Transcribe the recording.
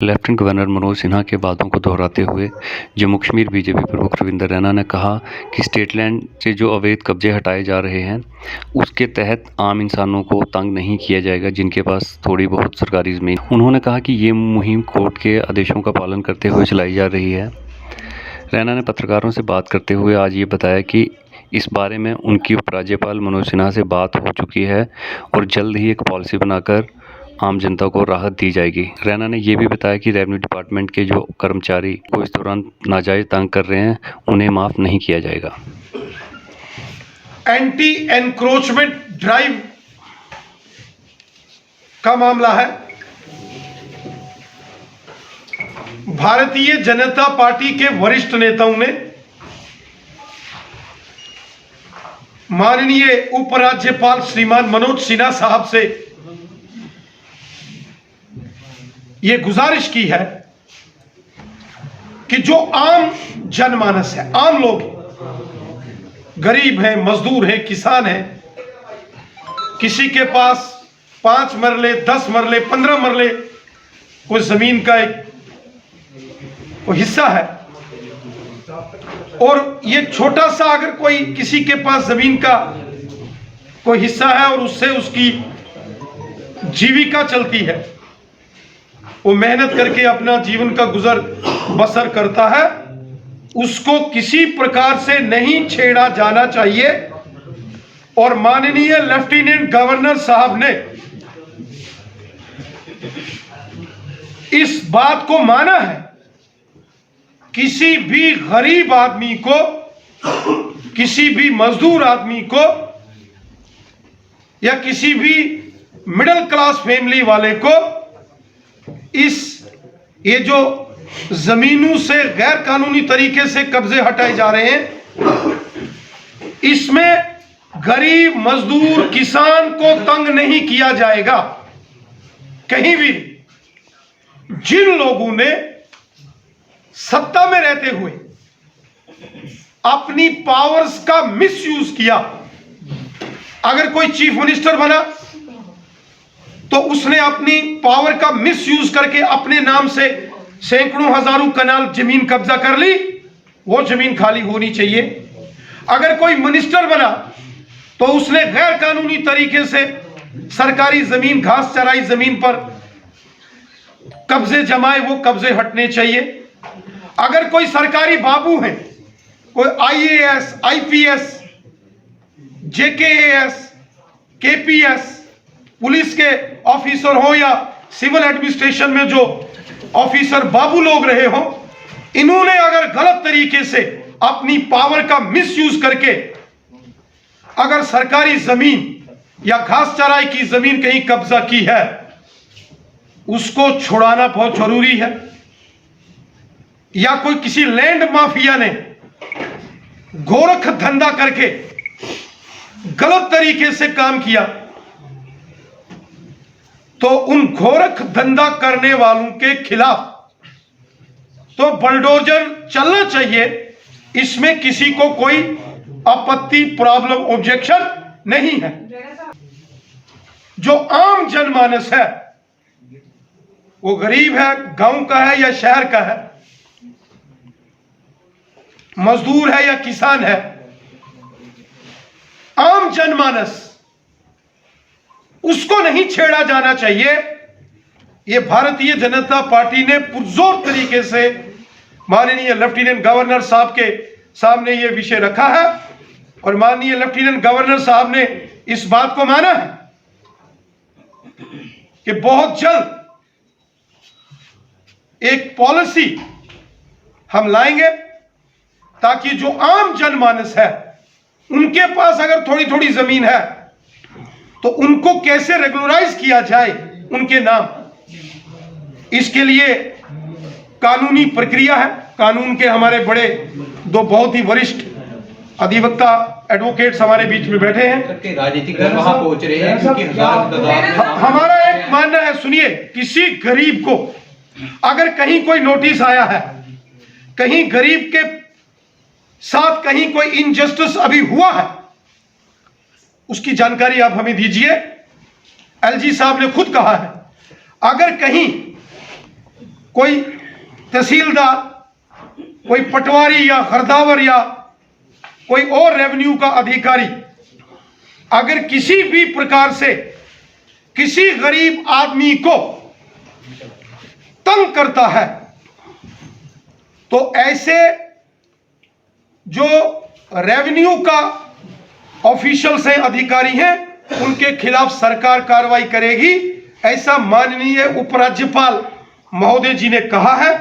Lieutenant governor Manoj Sinha के बातों को दोहराते हुए जम्मू कश्मीर बीजेपी प्रमुख रविंदर रैना ने कहा कि स्टेटलैंड से जो अवैध कब्जे हटाए जा रहे हैं उसके तहत आम इंसानों को तंग नहीं किया जाएगा जिनके पास थोड़ी बहुत सरकारी ज़मीन। उन्होंने कहा कि ये मुहिम कोर्ट के आदेशों का पालन करते हुए चलाई जा रही है। रैना ने पत्रकारों से बात करते हुए आज ये बताया कि इस बारे में उनकी उपराज्यपाल मनोज सिन्हा से बात हो चुकी है और जल्द ही एक पॉलिसी बनाकर आम जनता को राहत दी जाएगी। रैना ने यह भी बताया कि रेवेन्यू डिपार्टमेंट के जो कर्मचारी को इस दौरान नाजायज तंग कर रहे हैं उन्हें माफ नहीं किया जाएगा। एंटी एनक्रोचमेंट ड्राइव का मामला है। भारतीय जनता पार्टी के वरिष्ठ नेताओं ने माननीय उपराज्यपाल श्रीमान मनोज सिन्हा साहब से ये गुजारिश की है कि जो आम जनमानस है, आम लोग, गरीब हैं, मजदूर हैं, किसान हैं, किसी के पास 5 मरले, 10 मरले, 15 मरले कोई जमीन का एक कोई हिस्सा है और ये छोटा सा अगर कोई किसी के पास जमीन का कोई हिस्सा है और उससे उसकी जीविका चलती है, वो मेहनत करके अपना जीवन का गुजर बसर करता है, उसको किसी प्रकार से नहीं छेड़ा जाना चाहिए। और माननीय लेफ्टिनेंट गवर्नर साहब ने इस बात को माना है। किसी भी गरीब आदमी को, किसी भी मजदूर आदमी को या किसी भी मिडिल क्लास फैमिली वाले को ये जो जमीनों से गैर कानूनी तरीके से कब्जे हटाए जा रहे हैं, इसमें गरीब मजदूर किसान को तंग नहीं किया जाएगा कहीं भी। जिन लोगों ने सत्ता में रहते हुए अपनी पावर्स का मिसयूज किया, अगर कोई चीफ मिनिस्टर बना तो उसने अपनी पावर का मिसयूज करके अपने नाम से सैकड़ों हजारों कनाल जमीन कब्जा कर ली, वो जमीन खाली होनी चाहिए। अगर कोई मिनिस्टर बना तो उसने गैर कानूनी तरीके से सरकारी जमीन, घास चराई जमीन पर कब्जे जमाए, वो कब्जे हटने चाहिए। अगर कोई सरकारी बाबू है, कोई आईएएस, आईपीएस, जेकेएएस, केपीएस, पुलिस के ऑफिसर हो या सिविल एडमिनिस्ट्रेशन में जो ऑफिसर बाबू लोग रहे हो, इन्होंने अगर गलत तरीके से अपनी पावर का मिसयूज करके अगर सरकारी जमीन या घास चराई की जमीन कहीं कब्जा की है, उसको छुड़ाना बहुत जरूरी है। या कोई किसी लैंड माफिया ने गोरख धंधा करके गलत तरीके से काम किया, तो उन गोरख धंधा करने वालों के खिलाफ तो बलडोजर चलना चाहिए। इसमें किसी को कोई आपत्ति, प्रॉब्लम, ऑब्जेक्शन नहीं है। जो आम जनमानस है, वो गरीब है, गांव का है या शहर का है, मजदूर है या किसान है, आम जनमानस, उसको नहीं छेड़ा जाना चाहिए। ये भारतीय जनता पार्टी ने पुरजोर तरीके से माननीय लेफ्टिनेंट गवर्नर साहब के सामने ये विषय रखा है और माननीय लेफ्टिनेंट गवर्नर साहब ने इस बात को माना है कि बहुत जल्द एक पॉलिसी हम लाएंगे ताकि जो आम जनमानस है, उनके पास अगर थोड़ी थोड़ी जमीन है तो उनको कैसे रेगुलराइज किया जाए उनके नाम। इसके लिए कानूनी प्रक्रिया है। कानून के हमारे बड़े दो बहुत ही वरिष्ठ अधिवक्ता, एडवोकेट्स हमारे बीच में बैठे हैं। राजनीतिक दल वहां पहुंच रहे हैं क्योंकि हमारा एक मानना है, सुनिए, किसी गरीब को अगर कहीं कोई नोटिस आया है, कहीं गरीब के साथ कहीं कोई इनजस्टिस अभी हुआ है, उसकी जानकारी आप हमें दीजिए। एलजी साहब ने खुद कहा है, अगर कहीं कोई तहसीलदार, कोई पटवारी या खरदावर या कोई और रेवेन्यू का अधिकारी अगर किसी भी प्रकार से किसी गरीब आदमी को तंग करता है तो ऐसे जो रेवेन्यू का ऑफिशियल्स हैं, अधिकारी हैं, उनके खिलाफ सरकार कार्रवाई करेगी, ऐसा माननीय उपराज्यपाल महोदय जी ने कहा है।